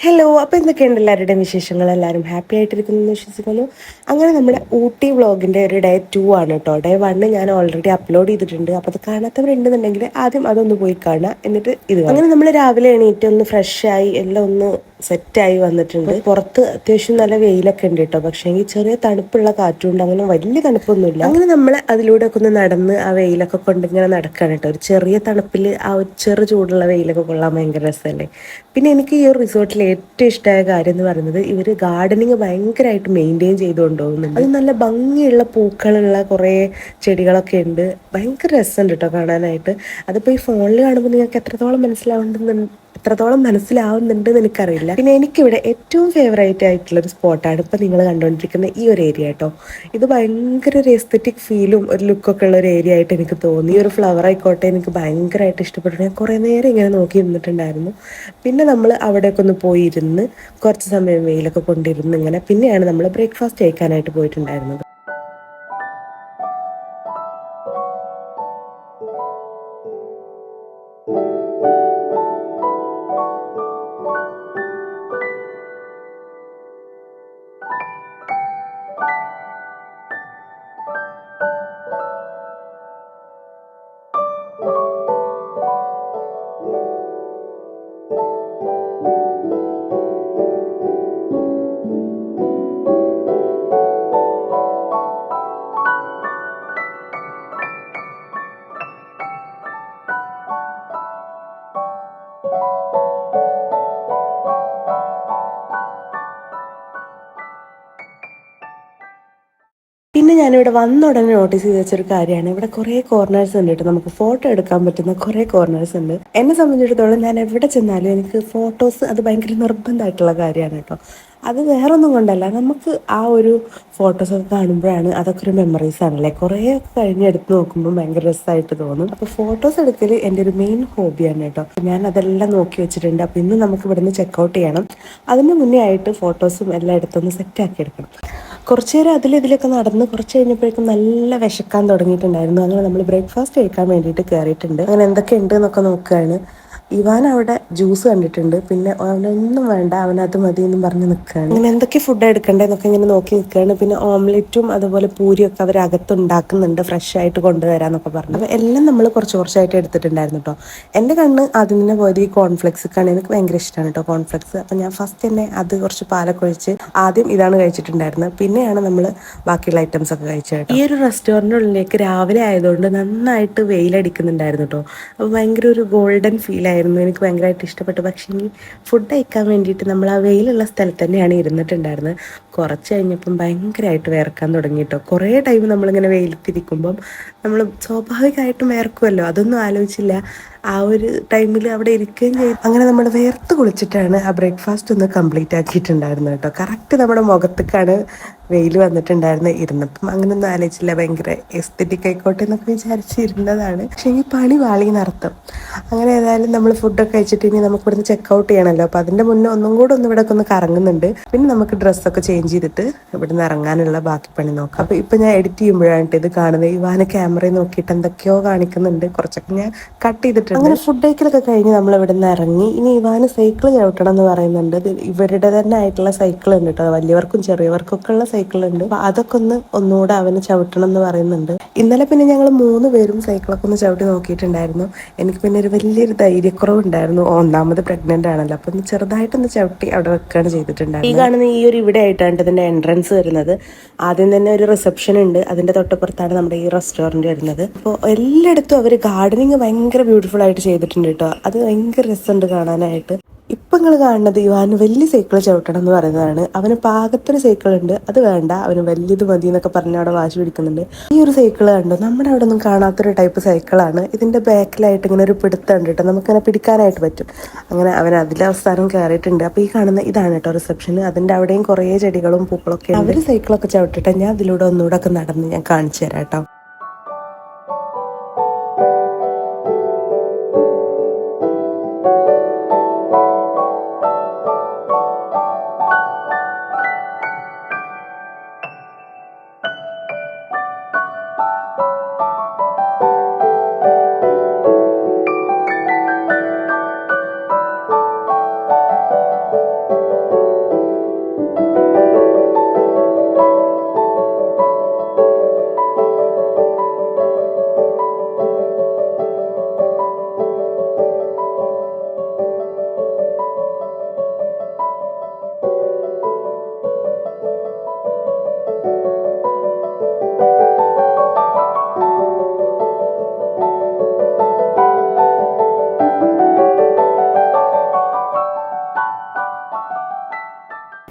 Hello, അപ്പോൾ എന്തൊക്കെയുണ്ട് എല്ലാവരുടെയും വിശേഷങ്ങൾ? എല്ലാവരും ഹാപ്പി ആയിട്ടിരിക്കുന്നു എന്ന് വിശ്വസിക്കുന്നു. അങ്ങനെ നമ്മുടെ ഊട്ടി വ്ളോഗിൻ്റെ ഒരു ഡേ 2 ആണ് കേട്ടോ. ഡേ 1 ഞാൻ ഓൾറെഡി അപ്ലോഡ് ചെയ്തിട്ടുണ്ട്. അപ്പോൾ അത് കാണാത്തവരുണ്ടെന്നുണ്ടെങ്കിൽ ആദ്യം അതൊന്ന് പോയി കാണാം, എന്നിട്ട് ഇത് കാണാം. അങ്ങനെ നമ്മൾ രാവിലെ എണീറ്റ് ഒന്ന് ഫ്രഷായി എല്ലാം ഒന്ന് സെറ്റായി വന്നിട്ടുണ്ട്. പുറത്ത് അത്യാവശ്യം നല്ല വെയിലൊക്കെ ഉണ്ട് കേട്ടോ, പക്ഷേ എങ്കിൽ ചെറിയ തണുപ്പുള്ള കാറ്റുണ്ട്. അങ്ങനെ വലിയ തണുപ്പൊന്നുമില്ല. അങ്ങനെ നമ്മൾ അതിലൂടെ ഒക്കെ ഒന്ന് നടന്ന് ആ വെയിലൊക്കെ കൊണ്ട് ഇങ്ങനെ നടക്കുകയാണ് കേട്ടോ. ഒരു ചെറിയ തണുപ്പിൽ ആ ഒരു ചെറു ചൂടുള്ള വെയിലൊക്കെ കൊള്ളാൻ ഭയങ്കര രസമല്ലേ. പിന്നെ എനിക്ക് ഈ ഒരു റിസോർട്ടിൽ ഏറ്റവും ഇഷ്ടമായ കാര്യം എന്ന് പറയുന്നത് ഇവർ ഗാർഡനിങ് ഭയങ്കരമായിട്ട് മെയിൻറ്റെയിൻ ചെയ്ത് കൊണ്ടുപോകുന്നുണ്ട്. അത് നല്ല ഭംഗിയുള്ള പൂക്കളുള്ള കുറേ ചെടികളൊക്കെ ഉണ്ട്. ഭയങ്കര രസമുണ്ട് കേട്ടോ കാണാനായിട്ട്. അതിപ്പോൾ ഈ ഫോണിൽ കാണുമ്പോൾ നിങ്ങൾക്ക് എത്രത്തോളം മനസ്സിലാവുന്നുണ്ട് എന്ന് എനിക്കറിയില്ല. പിന്നെ എനിക്കിവിടെ ഏറ്റവും ഫേവറേറ്റ് ആയിട്ടുള്ളൊരു സ്പോട്ടാണ് ഇപ്പം നിങ്ങൾ കണ്ടുകൊണ്ടിരിക്കുന്ന ഈ ഒരു ഏരിയ കേട്ടോ. ഇത് ഭയങ്കര ഒരു എസ്തെറ്റിക് ഫീലും ഒരു ലുക്കൊക്കെ ഉള്ള ഒരു ഏരിയ ആയിട്ട് എനിക്ക് തോന്നി. ഈ ഒരു ഫ്ലവർ ആയിക്കോട്ടെ എനിക്ക് ഭയങ്കരമായിട്ട് ഇഷ്ടപ്പെട്ടു. ഞാൻ കുറേ നേരം ഇങ്ങനെ നോക്കി ഇരുന്നിട്ടുണ്ടായിരുന്നു. പിന്നെ നമ്മൾ അവിടെയൊക്കെ ഒന്ന് പോയിരുന്ന് കുറച്ച് സമയം വെയിലൊക്കെ കൊണ്ടിരുന്ന് ഇങ്ങനെ പിന്നെയാണ് നമ്മൾ ബ്രേക്ക്ഫാസ്റ്റ് കഴിക്കാനായിട്ട് പോയിട്ടുണ്ടായിരുന്നത്. പിന്നെ ഞാനിവിടെ വന്ന ഉടനെ നോട്ടീസ് ചെയ്ത് വെച്ചൊരു കാര്യമാണ്, ഇവിടെ കുറേ കോർണേഴ്സ് ഉണ്ട് കേട്ടോ. നമുക്ക് ഫോട്ടോ എടുക്കാൻ പറ്റുന്ന കുറേ കോർണേഴ്സ് ഉണ്ട്. എന്നെ സംബന്ധിച്ചിടത്തോളം ഞാൻ എവിടെ ചെന്നാലും എനിക്ക് ഫോട്ടോസ് അത് ഭയങ്കര നിർബന്ധമായിട്ടുള്ള കാര്യമാണ് കേട്ടോ. അത് വേറൊന്നും കൊണ്ടല്ല, നമുക്ക് ആ ഒരു ഫോട്ടോസൊക്കെ കാണുമ്പോഴാണ് അതൊക്കെ ഒരു മെമ്മറീസ് ആണല്ലേ. കുറേ കഴിഞ്ഞ് എടുത്ത് നോക്കുമ്പോൾ ഭയങ്കര രസമായിട്ട് തോന്നും. അപ്പോൾ ഫോട്ടോസ് എടുക്കൽ എൻ്റെ ഒരു മെയിൻ ഹോബിയാണ് കേട്ടോ. ഞാൻ അതെല്ലാം നോക്കി വെച്ചിട്ടുണ്ട്. അപ്പോൾ ഇന്ന് നമുക്ക് ഇവിടുന്ന് ചെക്കൗട്ട് ചെയ്യണം. അതിന് മുന്നേ ആയിട്ട് ഫോട്ടോസും എല്ലാം എടുത്തൊന്ന് സെറ്റാക്കി എടുക്കണം. കുറച്ച് നേരം ഇതിലൊക്കെ നടന്ന് കുറച്ച് കഴിഞ്ഞപ്പോഴേക്കും നല്ല വിശക്കാൻ തുടങ്ങിയിട്ടുണ്ടായിരുന്നു. അങ്ങനെ നമ്മൾ ബ്രേക്ക്ഫാസ്റ്റ് കഴിക്കാൻ വേണ്ടിയിട്ട് കയറിയിട്ടുണ്ട്. അങ്ങനെ എന്തൊക്കെ ഉണ്ട് എന്നൊക്കെ നോക്കുകയാണ്. ഇവാൻ അവിടെ ജ്യൂസ് കണ്ടിട്ടുണ്ട്. പിന്നെ അവനൊന്നും വേണ്ട, അവനത് മതി എന്നും പറഞ്ഞ് നിൽക്കുകയാണ്. അങ്ങനെ എന്തൊക്കെ ഫുഡ് എടുക്കണ്ടേന്നൊക്കെ ഇങ്ങനെ നോക്കി നിൽക്കുകയാണ്. പിന്നെ ഓംലെറ്റും അതുപോലെ പൂരിയൊക്കെ അവർ അകത്തുണ്ടാക്കുന്നുണ്ട്, ഫ്രഷ് ആയിട്ട് കൊണ്ടുവരാന്നൊക്കെ പറഞ്ഞു. അപ്പോൾ എല്ലാം നമ്മൾ കുറച്ച് കുറച്ചായിട്ട് എടുത്തിട്ടുണ്ടായിരുന്നു കേട്ടോ. എൻ്റെ കണ്ണ് ആദ്യം തന്നെ പോയത് ഈ കോൺഫ്ലെക്സിക്കാണ്. എനിക്ക് ഭയങ്കര ഇഷ്ടമാണ് കേട്ടോ കോൺഫ്ലെക്സ്. അപ്പം ഞാൻ ഫസ്റ്റ് തന്നെ അത് കുറച്ച് പാലൊക്കെ ഒഴിച്ച് ആദ്യം ഇതാണ് കഴിച്ചിട്ടുണ്ടായിരുന്നത്. പിന്നെയാണ് നമ്മൾ ബാക്കിയുള്ള ഐറ്റംസ് ഒക്കെ കഴിച്ചത്. ഈ ഒരു റെസ്റ്റോറൻറ്റിനുള്ളിലേക്ക് രാവിലെ ആയതുകൊണ്ട് നന്നായിട്ട് വെയിലടിക്കുന്നുണ്ടായിരുന്നു കേട്ടോ. അപ്പോൾ ഭയങ്കര ഒരു ഗോൾഡൻ ഫീൽ ആയിരുന്നു. എനിക്ക് ഭയങ്കരമായിട്ട് ഇഷ്ടപ്പെട്ടു. പക്ഷേ ഈ ഫുഡ് കഴിക്കാൻ വേണ്ടിയിട്ട് നമ്മൾ ആ വെയിലുള്ള സ്ഥലത്ത് തന്നെയാണ് ഇരുന്നിട്ടുണ്ടായിരുന്നത്. കുറച്ച് കഴിഞ്ഞപ്പം ഭയങ്കരമായിട്ട് വിയർക്കാൻ തുടങ്ങി കേട്ടോ. കുറേ ടൈം നമ്മളിങ്ങനെ വെയിലത്തിരിക്കുമ്പം നമ്മൾ സ്വാഭാവികമായിട്ടും വിയർക്കുമല്ലോ, അതൊന്നും ആലോചിച്ചില്ല. ആ ഒരു ടൈമിൽ അവിടെ ഇരിക്കുകയും ചെയ്തു. അങ്ങനെ നമ്മൾ വേർത്ത് കുളിച്ചിട്ടാണ് ആ ബ്രേക്ക്ഫാസ്റ്റ് ഒന്ന് കംപ്ലീറ്റ് ആക്കിയിട്ടുണ്ടായിരുന്നത് കേട്ടോ. കറക്റ്റ് നമ്മുടെ മുഖത്തേക്കാണ് വെയിൽ വന്നിട്ടുണ്ടായിരുന്നത്. ഇരുന്നപ്പം അങ്ങനെയൊന്നും ആലോചിച്ചില്ല, ഭയങ്കര എസ്തെറ്റിക് ആയിക്കോട്ടെ എന്നൊക്കെ വിചാരിച്ചിരുന്നതാണ്. പക്ഷേ ഈ പണി വാളിന്നർത്ഥം. അങ്ങനെ ഏതായാലും നമ്മൾ ഫുഡൊക്കെ കഴിച്ചിട്ട് ഇനി നമുക്ക് ഇവിടുന്ന് ചെക്കൗട്ട് ചെയ്യണമല്ലോ. അപ്പോൾ അതിൻ്റെ മുന്നേ ഒന്നും കൂടെ ഒന്ന് ഇവിടെ ഒന്ന് കറങ്ങുന്നുണ്ട്. പിന്നെ നമുക്ക് ഡ്രസ്സൊക്കെ ചേഞ്ച് ചെയ്തിട്ട് ഇവിടുന്ന് ഇറങ്ങാനുള്ള ബാക്കി പണി നോക്കാം. അപ്പോൾ ഇപ്പം ഞാൻ എഡിറ്റ് ചെയ്യുമ്പോഴാണ് ഇത് കാണുന്നത്. ഇവാന് ക്യാമറയിൽ നോക്കിയിട്ട് എന്തൊക്കെയോ കാണിക്കുന്നുണ്ട്. കുറച്ചൊക്കെ ഞാൻ കട്ട് ചെയ്തിട്ടുണ്ട്. അങ്ങനെ ഫുഡ് കഴിക്കലൊക്കെ കഴിഞ്ഞ് നമ്മൾ ഇവിടെ നിന്ന് ഇറങ്ങി. ഇനി ഇവാന് സൈക്കിൾ ചവിട്ടണം എന്ന് പറയുന്നുണ്ട്. ഇവരുടെ തന്നെ ആയിട്ടുള്ള സൈക്കിൾ ഉണ്ട് കേട്ടോ, വലിയവർക്കും ചെറിയവർക്കും ഒക്കെ ഉള്ള സൈക്കിൾ ഉണ്ട്. അപ്പോൾ അതൊക്കെ ഒന്നുകൂടെ അവന് ചവിട്ടണം എന്ന് പറയുന്നുണ്ട്. ഇന്നലെ പിന്നെ ഞങ്ങൾ 3 പേരും സൈക്കിളൊക്കെ ഒന്ന് ചവിട്ടി നോക്കിയിട്ടുണ്ടായിരുന്നു. എനിക്ക് പിന്നെ ഒരു വലിയൊരു ധൈര്യക്കുറവുണ്ടായിരുന്നു. ഒന്നാമത് പ്രഗ്നന്റ് ആണല്ലോ, അപ്പം ചെറുതായിട്ടൊന്ന് ചവിട്ടി അവിടെ വെക്കുകയാണ് ചെയ്തിട്ടുണ്ടായിരുന്നു. ഈ കാണുന്ന ഈ ഒരു ഇവിടെ ആയിട്ടാണ് ഇതിൻ്റെ എൻട്രൻസ് വരുന്നത്. ആദ്യം തന്നെ ഒരു റിസപ്ഷൻ ഉണ്ട്, അതിൻ്റെ തൊട്ടപ്പുറത്താണ് നമ്മുടെ ഈ റെസ്റ്റോറൻറ്റ് വരുന്നത്. അപ്പോൾ എല്ലായിടത്തും അവർ ഗാർഡനിങ് ഭയങ്കര ബ്യൂട്ടിഫുൾ ആയിട്ട് ചെയ്തിട്ടുണ്ട് കേട്ടോ. അത് ഭയങ്കര രസമുണ്ട് കാണാനായിട്ട്. ഇപ്പം നിങ്ങൾ കാണുന്നത് ഇവാന് വലിയ സൈക്കിൾ ചവിട്ടണം എന്ന് പറയുന്നതാണ്. അവന് പാകത്തൊരു സൈക്കിൾ ഉണ്ട്, അത് വേണ്ട, അവന് വലിയത് മതി എന്നൊക്കെ പറഞ്ഞ് അവിടെ വാശി പിടിക്കുന്നുണ്ട്. ഈ ഒരു സൈക്കിൾ കണ്ടോ, നമ്മുടെ അവിടെ ഒന്നും കാണാത്തൊരു ടൈപ്പ് സൈക്കിളാണ്. ഇതിൻ്റെ ബാക്കിലായിട്ട് ഇങ്ങനെ ഒരു പിടുത്തമുണ്ട് കേട്ടോ, നമുക്കങ്ങനെ പിടിക്കാനായിട്ട് പറ്റും. അങ്ങനെ അവൻ അതിലെ അവസാനം കയറിയിട്ടുണ്ട്. അപ്പോൾ ഈ കാണുന്ന ഇതാണ് കേട്ടോ റിസപ്ഷൻ. അതിൻ്റെ അവിടെയും കുറേ ചെടികളും പൂക്കളൊക്കെ ഉണ്ട്. അവർ സൈക്കിളൊക്കെ ചവിട്ടിട്ട് ഞാൻ അതിലൂടെ ഒന്നുകൂടെ ഒക്കെ നടന്ന് ഞാൻ കാണിച്ചു തരാം കേട്ടോ.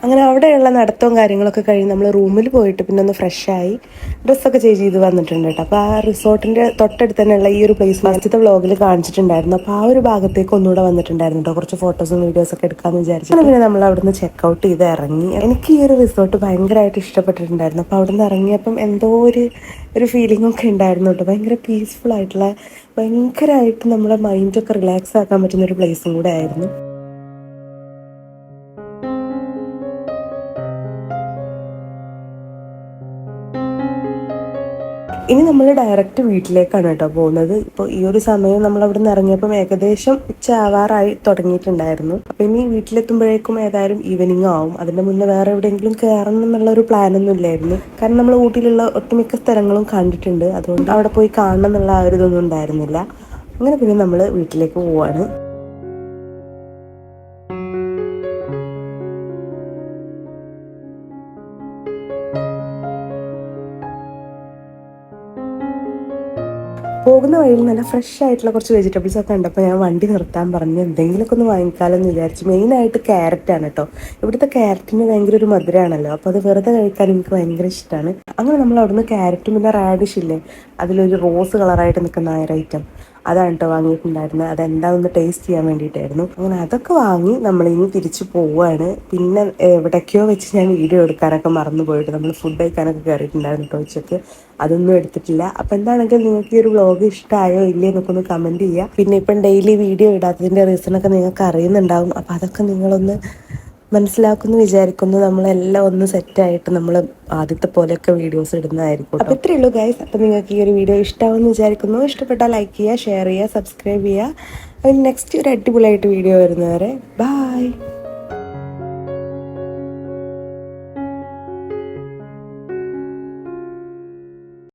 അങ്ങനെ അവിടെയുള്ള നടത്തവും കാര്യങ്ങളൊക്കെ കഴിഞ്ഞ് നമ്മൾ റൂമിൽ പോയിട്ട് പിന്നെ ഒന്ന് ഫ്രഷായി ഡ്രസ്സൊക്കെ ചേഞ്ച് ചെയ്ത് വന്നിട്ടുണ്ട് കേട്ടോ. അപ്പോൾ ആ റിസോർട്ടിൻ്റെ തൊട്ടടുത്ത് തന്നെയുള്ള ഈ ഒരു പ്ലേസ് ഫസ്റ്റത്തെ വ്ളോഗിൽ കാണിച്ചിട്ടുണ്ടായിരുന്നു. അപ്പോൾ ആ ഒരു ഭാഗത്തേക്ക് ഒന്നുകൂടെ വന്നിട്ടുണ്ടായിരുന്നു കേട്ടോ, കുറച്ച് ഫോട്ടോസും വീഡിയോസൊക്കെ എടുക്കാമെന്ന് വിചാരിച്ചു. പിന്നെ നമ്മൾ അവിടുന്ന് ചെക്കൗട്ട് ചെയ്ത് ഇറങ്ങി. എനിക്ക് ഈ ഒരു റിസോർട്ട് ഭയങ്കരമായിട്ട് ഇഷ്ടപ്പെട്ടിട്ടുണ്ടായിരുന്നു. അപ്പോൾ അവിടുന്ന് ഇറങ്ങിയപ്പം എന്തോ ഒരു ഫീലിംഗ് ഒക്കെ ഉണ്ടായിരുന്നു കേട്ടോ. ഭയങ്കര പീസ്ഫുൾ ആയിട്ടുള്ള, ഭയങ്കരമായിട്ട് നമ്മുടെ മൈൻഡൊക്കെ റിലാക്സ് ആക്കാൻ പറ്റുന്ന ഒരു പ്ലേസും കൂടെ ആയിരുന്നു. ഇനി നമ്മൾ ഡയറക്റ്റ് വീട്ടിലേക്കാണ് കേട്ടോ പോകുന്നത്. ഇപ്പോൾ ഈ ഒരു സമയം നമ്മൾ അവിടെ നിന്ന് ഇറങ്ങിയപ്പം ഏകദേശം ഉച്ച ആവാറായി തുടങ്ങിയിട്ടുണ്ടായിരുന്നു. അപ്പം ഇനി വീട്ടിലെത്തുമ്പോഴേക്കും ഏതായാലും ഈവനിങ് ആവും. അതിൻ്റെ മുന്നേ വേറെ എവിടെയെങ്കിലും കയറണം എന്നുള്ള ഒരു പ്ലാനൊന്നും ഇല്ലായിരുന്നു. കാരണം നമ്മൾ ഊട്ടിയിലുള്ള ഒട്ടുമിക്ക സ്ഥലങ്ങളും കണ്ടിട്ടുണ്ട്. അതുകൊണ്ട് അവിടെ പോയി കാണണം എന്നുള്ള ആ ഒരു ഇതൊന്നും ഉണ്ടായിരുന്നില്ല. അങ്ങനെ പിന്നെ നമ്മൾ വീട്ടിലേക്ക് പോവാണ്. പോകുന്ന വഴിയിൽ നല്ല ഫ്രഷ് ആയിട്ടുള്ള കുറച്ച് വെജിറ്റബിൾസ് ഒക്കെ കണ്ടപ്പോൾ ഞാൻ വണ്ടി നിർത്താൻ പറഞ്ഞ് എന്തെങ്കിലുമൊക്കെ ഒന്ന് വാങ്ങിക്കാമെന്ന് വിചാരിച്ചു. മെയിനായിട്ട് ക്യാരറ്റാണ് കേട്ടോ. ഇവിടുത്തെ ക്യാരറ്റിന് ഭയങ്കര ഒരു മധുരമാണല്ലോ, അപ്പോൾ അത് വെറുതെ കഴിക്കാൻ എനിക്ക് ഭയങ്കര ഇഷ്ടമാണ്. അങ്ങനെ നമ്മൾ അവിടുന്ന് ക്യാരറ്റും പിന്നെ റാഡിഷ് ഇല്ലേ, അതിലൊരു റോസ് കളറായിട്ട് നിൽക്കുന്ന ആ ഒരു ഐറ്റം, അതാണ് കേട്ടോ വാങ്ങിയിട്ടുണ്ടായിരുന്നത്. അതെന്താണെന്ന് ടേസ്റ്റ് ചെയ്യാൻ വേണ്ടിയിട്ടായിരുന്നു. അങ്ങനെ അതൊക്കെ വാങ്ങി നമ്മളിനി തിരിച്ചു പോവുകയാണ്. പിന്നെ എവിടേക്കോ വെച്ച് ഞാൻ വീഡിയോ എടുക്കാനൊക്കെ മറന്നു പോയിട്ട് നമ്മൾ ഫുഡ് കഴിക്കാനൊക്കെ കയറിയിട്ടുണ്ടായിരുന്നു കേട്ടോ ഉച്ചയ്ക്ക്. അതൊന്നും എടുത്തിട്ടില്ല. അപ്പം എന്താണെങ്കിലും നിങ്ങൾക്ക് ഈ ഒരു വ്ളോഗ് ഇഷ്ടമായോ ഇല്ലേ എന്നൊക്കെ ഒന്ന് കമൻറ്റ് ചെയ്യുക. പിന്നെ ഇപ്പം ഡെയിലി വീഡിയോ ഇടാത്തതിൻ്റെ റീസണൊക്കെ നിങ്ങൾക്ക് അറിയുന്നുണ്ടാവും. അപ്പോൾ അതൊക്കെ നിങ്ങളൊന്ന് മനസ്സിലാക്കുന്നു വിചാരിക്കുന്നു. നമ്മളെല്ലാം ഒന്ന് സെറ്റായിട്ട് നമ്മൾ ആദ്യത്തെ പോലെയൊക്കെ വീഡിയോസ് ഇടുന്നതായിരിക്കും. അപ്പോൾ ഇത്രയേ ഉള്ളൂ ഗൈസ്. അപ്പോൾ നിങ്ങൾക്ക് ഈ ഒരു വീഡിയോ ഇഷ്ടമാവുമെന്ന് വിചാരിക്കുന്നു. ഇഷ്ടപ്പെട്ടാൽ ലൈക്ക് ചെയ്യുക, ഷെയർ ചെയ്യുക, സബ്സ്ക്രൈബ് ചെയ്യുക. നെക്സ്റ്റ് ഒരു അടിപൊളിയായിട്ട് വീഡിയോ വരുന്നവരെ ബൈ.